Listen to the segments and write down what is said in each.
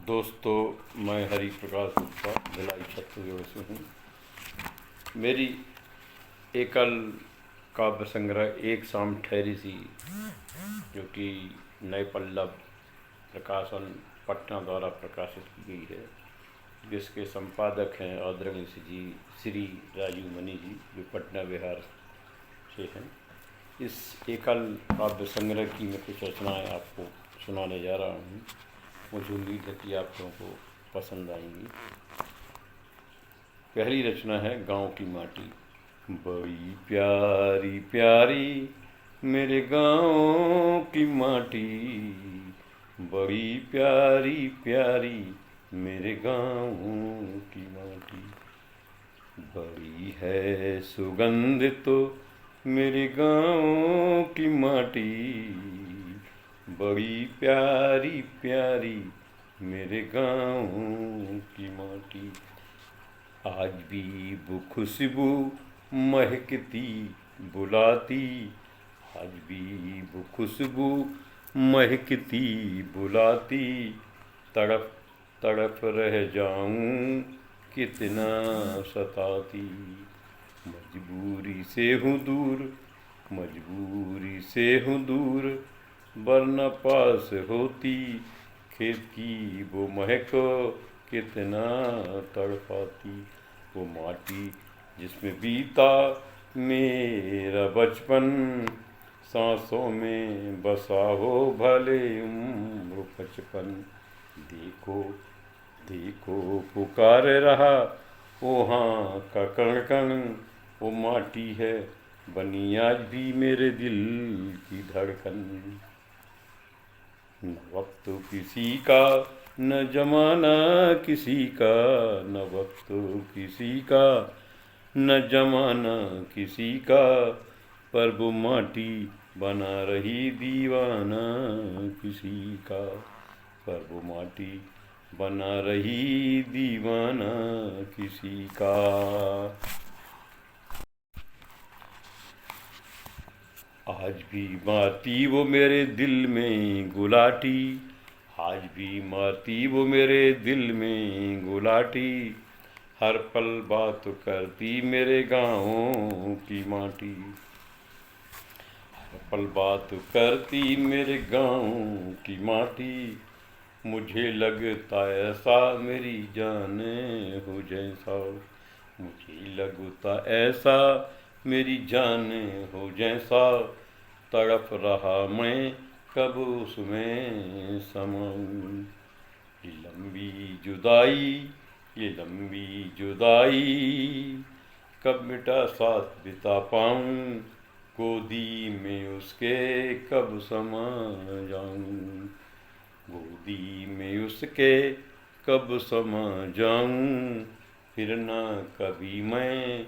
दोस्तों, मैं हरि प्रकाश गुप्ता भिलाई छत्तीसगढ़ से हूँ। मेरी एकल काव्य संग्रह एक शाम ठहरी सी, जो कि नए पल्लव प्रकाशन पटना द्वारा प्रकाशित की गई है, जिसके संपादक हैं आदरणीय जी श्री राजीव मनी जी, जो पटना बिहार से हैं। इस एकल काव्य संग्रह की मैं कुछ रचनाएँ आपको सुनाने जा रहा हूँ। मुझे उम्मीद है कि आप लोगों को पसंद आएंगी। पहली रचना है गांव की माटी। बड़ी प्यारी प्यारी मेरे गांव की माटी, बड़ी प्यारी प्यारी मेरे गांव की माटी। बड़ी है सुगंध तो मेरे गांव की माटी, बड़ी प्यारी प्यारी मेरे गांव की माटी। आज भी वो खुशबू महकती बुलाती, आज भी वो खुशबू महकती बुलाती। तड़प तड़प रह जाऊं कितना सताती। मजबूरी से हूँ दूर, मजबूरी से हूँ दूर, वरना पास होती खेत की वो महक कितना तड़पाती। वो माटी जिसमें बीता मेरा बचपन, सांसों में बसा हो भले उम्र 55। देखो देखो पुकार रहा वहाँ का कण कण, वो माटी है बनी आज भी मेरे दिल की धड़कन। न वक्त किसी का, न जमाना किसी का, न वक्त किसी का, न जमाना किसी का, पर वो माटी बना रही दीवाना किसी का, पर वो माटी बना रही दीवाना किसी का। आज भी मारती वो मेरे दिल में गुलाटी, आज भी मारती वो मेरे दिल में गुलाटी। हर पल बात करती मेरे गाँव की माटी, हर पल बात करती मेरे गाँव की माटी। मुझे लगता ऐसा मेरी जान हो जैसा, मुझे लगता ऐसा मेरी जान हो जैसा। तड़प रहा मैं कब उसमें समाऊं। ये लंबी जुदाई, ये लंबी जुदाई, कब मिटा साथ बिता पाऊं। गोदी में उसके कब समा जाऊं, गोदी में उसके कब समा जाऊं। फिर ना कभी मैं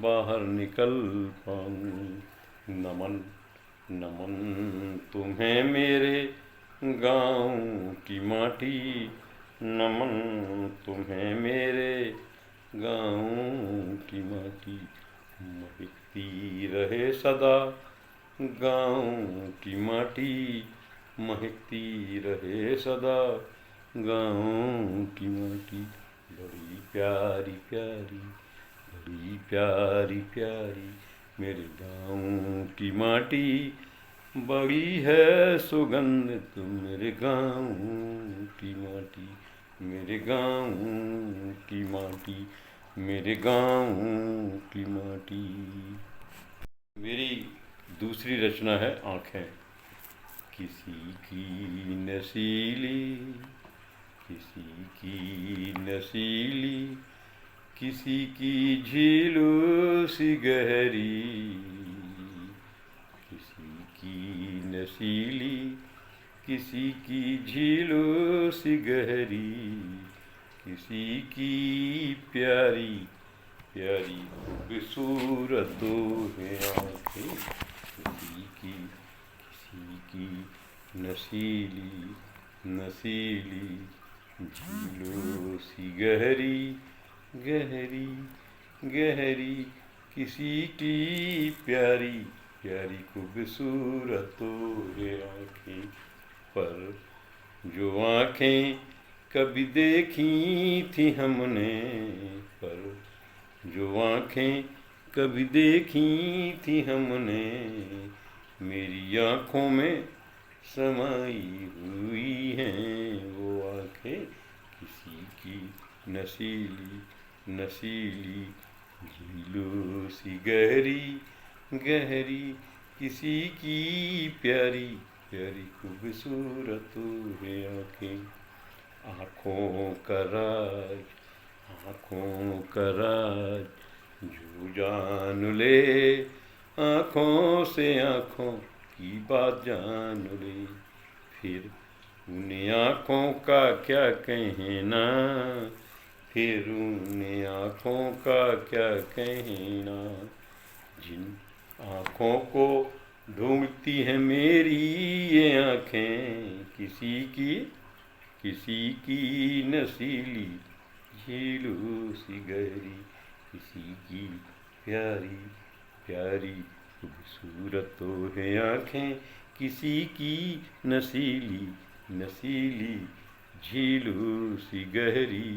बाहर निकल पाऊं। नमन नमन तुम्हें मेरे गाँव की माटी, नमन तुम्हें मेरे गाँव की माटी। महकती रहे सदा गाँव की माटी, महकती रहे सदा गाँव की माटी। बड़ी प्यारी प्यारी, बड़ी प्यारी प्यारी मेरे गाँव की माटी, बड़ी है सुगंध तुम मेरे गाँव की माटी, मेरे गाँव की माटी, मेरे गाँव की माटी। मेरी दूसरी रचना है आँखें। किसी की नशीली, किसी की नशीली, किसी की झीलों सी गहरी, किसी की नशीली, किसी की झीलों सी गहरी, किसी की प्यारी प्यारी खूबसूरतों है आँखें। किसी की नशीली नशीली, झीलों सी गहरी गहरी गहरी, किसी की प्यारी प्यारी खूबसूरतों है आँखें। पर जो आँखें कभी देखी थी हमने, पर जो आँखें कभी देखी थी हमने, मेरी आँखों में समाई हुई हैं वो आँखें किसी की नशीली नशीली, झीलों सी गहरी गहरी, किसी की प्यारी प्यारी खूबसूरत है आँखें। आँखों का राज, आँखों का राज, जो जान ले आँखों से आँखों की बात जान ले, फिर उन आँखों का क्या कहना, फिर उन आँखों का क्या कहना, जिन आँखों को ढूंढती है मेरी ये आँखें, किसी की नशीली झीलों सी गहरी, किसी की प्यारी प्यारी खूबसूरत तो है आँखें, किसी की नशीली नशीली झीलों सी गहरी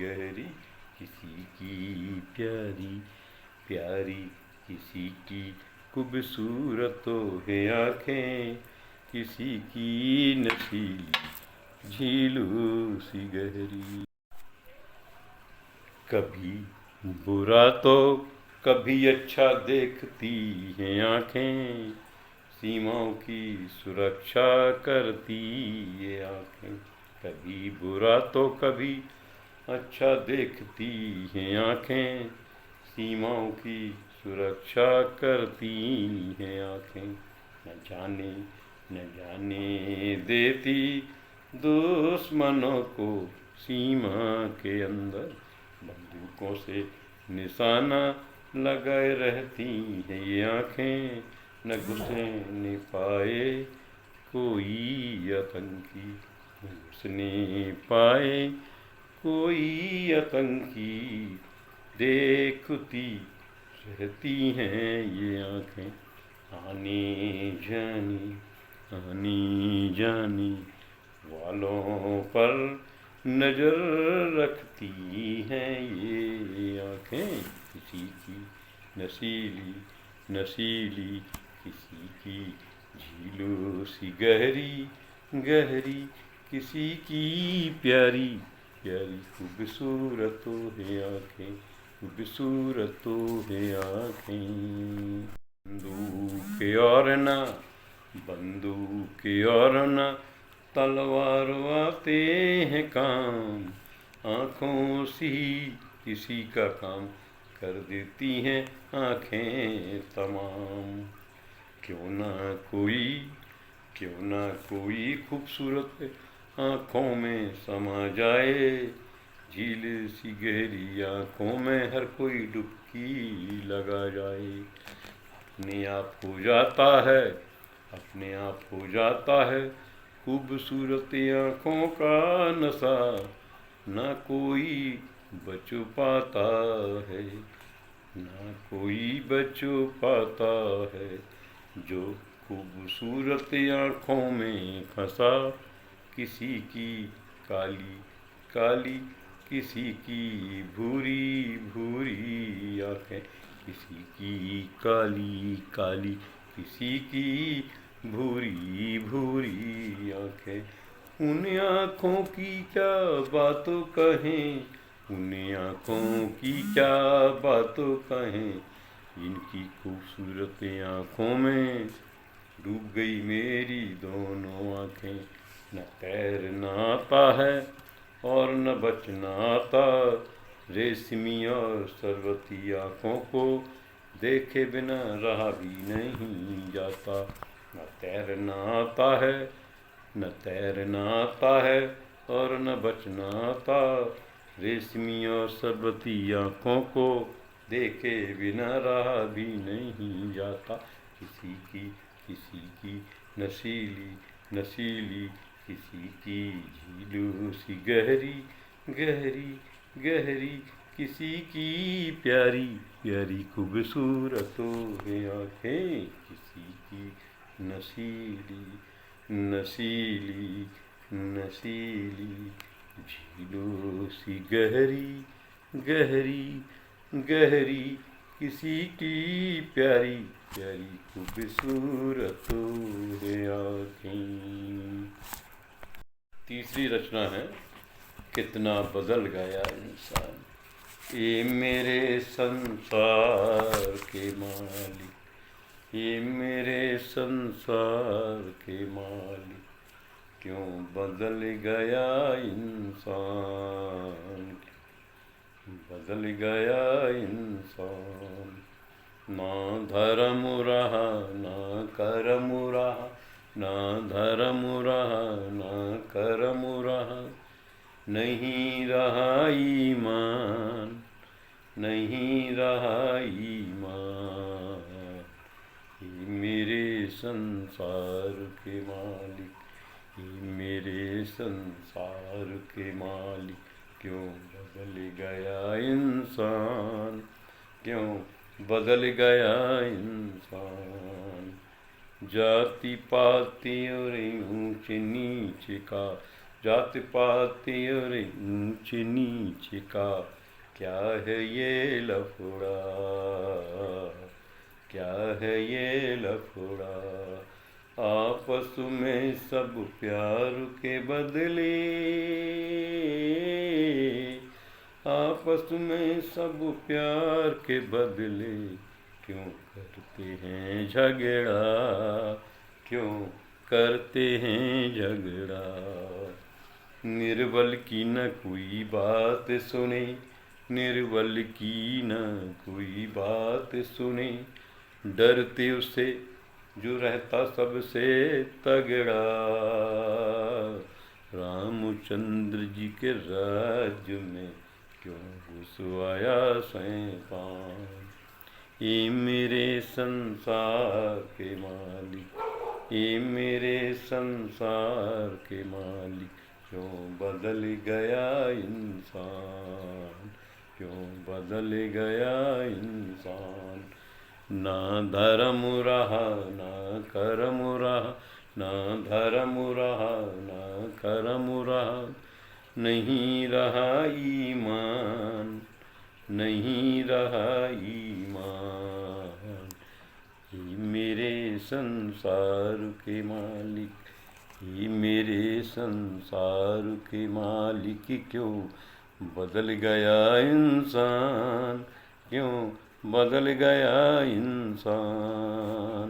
गहरी, किसी की प्यारी प्यारी, किसी की खूबसूरत तो है आँखें, किसी की नशीली झीलों सी गहरी। कभी बुरा तो कभी अच्छा देखती हैं आँखें, सीमाओं की सुरक्षा करती ये आँखें। कभी बुरा तो कभी अच्छा देखती हैं आँखें, सीमाओं की सुरक्षा करती हैं आँखें। न जाने देती दुश्मनों को सीमा के अंदर, बंदूकों से निशाना लगाए रहती हैं ये आँखें, न घुसने पाए कोई आतंकी, न घुसने पाए कोई आतंकी, देखती रहती हैं ये आँखें, आने जाने वालों पर नजर रखती हैं ये आँखें, किसी की नशीली नशीली, किसी की झीलों सी गहरी गहरी, किसी की प्यारी प्यारी खूबसूरत तो है आँखें, खूबसूरत तो है आँखें। बंदूक और न तलवार आते हैं काम, आँखों से किसी का काम कर देती हैं आँखें तमाम। क्यों ना कोई खूबसूरत आँखों में समा जाए, झील सी गहरी आँखों में हर कोई डुबकी लगा जाए। अपने आप हो जाता है खूबसूरत आँखों का नशा, ना कोई बच पाता है, ना कोई बच पाता है, जो खूबसूरत आँखों में फंसा। किसी की काली काली, किसी की भूरी भूरी आँखें, किसी की काली काली, किसी की भूरी भूरी आँखें। उन आँखों की क्या बातों कहें, उन आँखों की क्या बातों कहें, इनकी खूबसूरत आँखों में डूब गई मेरी दोनों आँखें। न तैरना आता है और न बचना आता, रेशमी और सरवती आँखों को देखे बिना रहा भी नहीं जाता। न तैरना आता है और न बचना आता, रेशमी और सरबती आँखों को देखे बिना रहा भी नहीं जाता। किसी की नशीली नशीली, किसी की झीलों सी गहरी गहरी गहरी, किसी की प्यारी प्यारी खूबसूरतों है आँखें, किसी की नशीली नशीली नशीली सी गहरी गहरी गहरी किसी की प्यारी प्यारी खूबसूरत है आँखें। तीसरी रचना है कितना बदल गया इंसान। ये मेरे संसार के मालिक, ये मेरे संसार के मालिक, क्यों बदल गया इंसान, बदल गया इंसान। ना धर्म रहा ना कर्म रहा, ना धर्म रहा ना कर्म रहा, नहीं रहा ईमान, नहीं रहा ईमान। ये मेरे संसार के मालिक, ये मेरे संसार के मालिक, क्यों बदल गया इंसान, क्यों बदल गया इंसान। जाति पाति और ऊंच नीच का, जाति पाति और ऊंच नीच का, क्या है ये लफड़ा, क्या है ये लफड़ा। आपस में सब प्यार के बदले, आपस में सब प्यार के बदले, क्यों करते हैं झगड़ा, क्यों करते हैं झगड़ा। निर्बल की न कोई बात सुने, निर्बल की न कोई बात सुने, डरते उसे जो रहता सबसे तगड़ा। रामचंद्र जी के राज्य में क्यों घुस आया शैतान। ये मेरे संसार के मालिक, ये मेरे संसार के मालिक, क्यों बदल गया इंसान, क्यों बदल गया इंसान। ना धर्म रहा ना कर्म रहा, ना धर्म रहा ना कर्म रहा, नहीं रहा ईमान, नहीं रहा ईमान। ये मेरे संसार के मालिक, ये मेरे संसार के मालिक, क्यों बदल गया इंसान, क्यों बदल गया इंसान।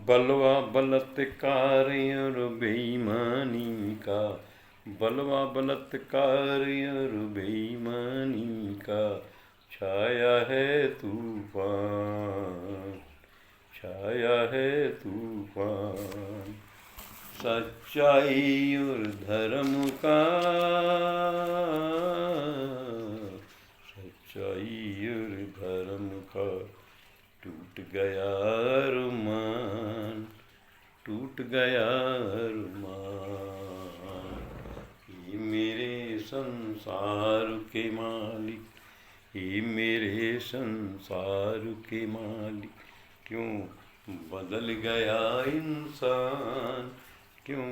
बलवा बलात्कार और बेईमानी का, बलवा बलात्कार और बेईमानी का, छाया है तूफान, छाया है तूफान। सच्चाई और धर्म का, सच्चाई और धर्म का, टूट गया अरमान, टूट गया अरमान। ये मेरे संसार के मालिक, ये मेरे संसार के मालिक, क्यों बदल गया इंसान, क्यों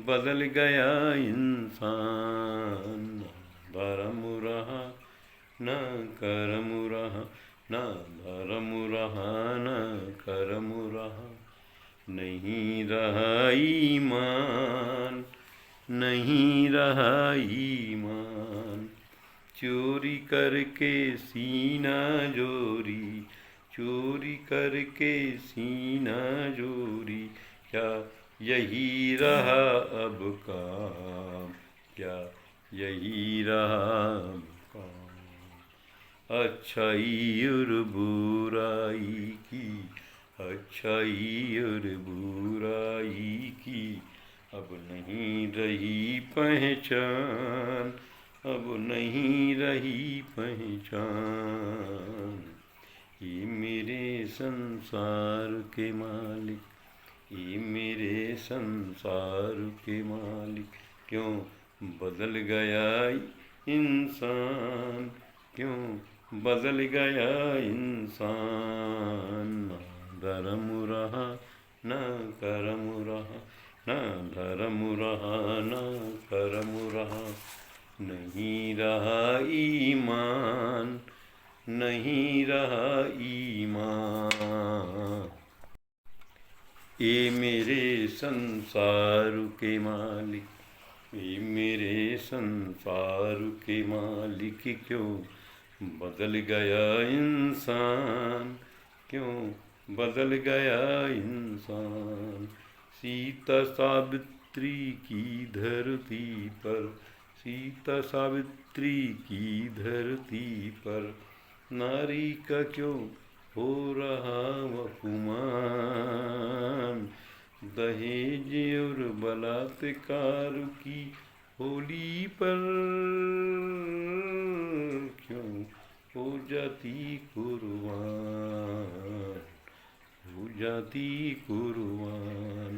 बदल गया इंसान। धर्म रहा न कर्म रहा, न धर्म रहा न कर्म रहा, नहीं रहा ईमान, नहीं रहा ईमान। चोरी करके सीना जोरी, चोरी करके सीना जोरी, क्या यही रहा अब काम, क्या यही रहा अब काम। अच्छाई और बुराई की, अच्छाई और बुराई की, अब नहीं रही पहचान, अब नहीं रही पहचान। ये मेरे संसार के मालिक, ये मेरे संसार के मालिक, क्यों बदल गया इंसान, क्यों बदल गया इंसान। न धर्म रहा न कर्म रहा, न धर्म रहा न कर्म रहा, नहीं रहा ईमान, नहीं रहा ईमान। ए मेरे संसार के मालिक, ए मेरे संसार के मालिक, क्यों बदल गया इंसान, क्यों बदल गया इंसान। सीता सावित्री की धरती पर, सीता सावित्री की धरती पर, नारी का क्यों हो रहा अपमान। दहेज और बलात्कार की होली पर क्यों हो जाती कुर्बान, हो जाती कुर्बान।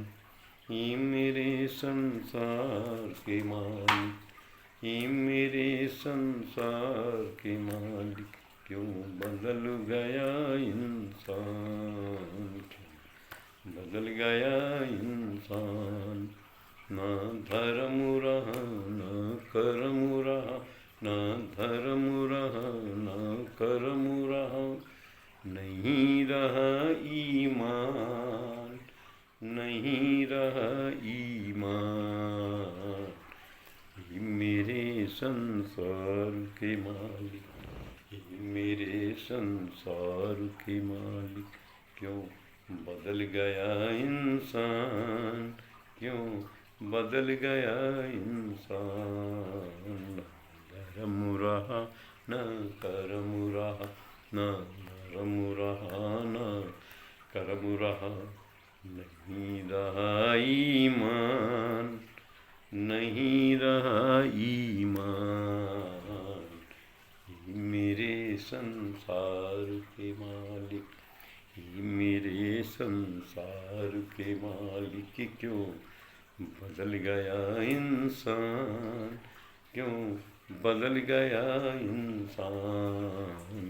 ये मेरे संसार के मालिक, ये मेरे संसार के मालिक, क्यों बदल गया इंसान, क्यों बदल गया इंसान। ना धर्म रहा ना कर्म रहा, ना धर्म रहा ना कर्म रहा, नहीं रहा ईमान, नहीं रहा ईमान। ये मेरे संसार के मालिक, ये मेरे संसार के मालिक, क्यों बदल गया इंसान, क्यों बदल गया इंसान। न धर्म रहा न कर्म रहा, न धर्म रहा न कर्म रहा, नहीं रहा ईमान, नहीं रहा ईमान। ये मेरे संसार के मालिक, ये मेरे संसार के मालिक, क्यों बदल गया इंसान, क्यों बदल गया इंसान।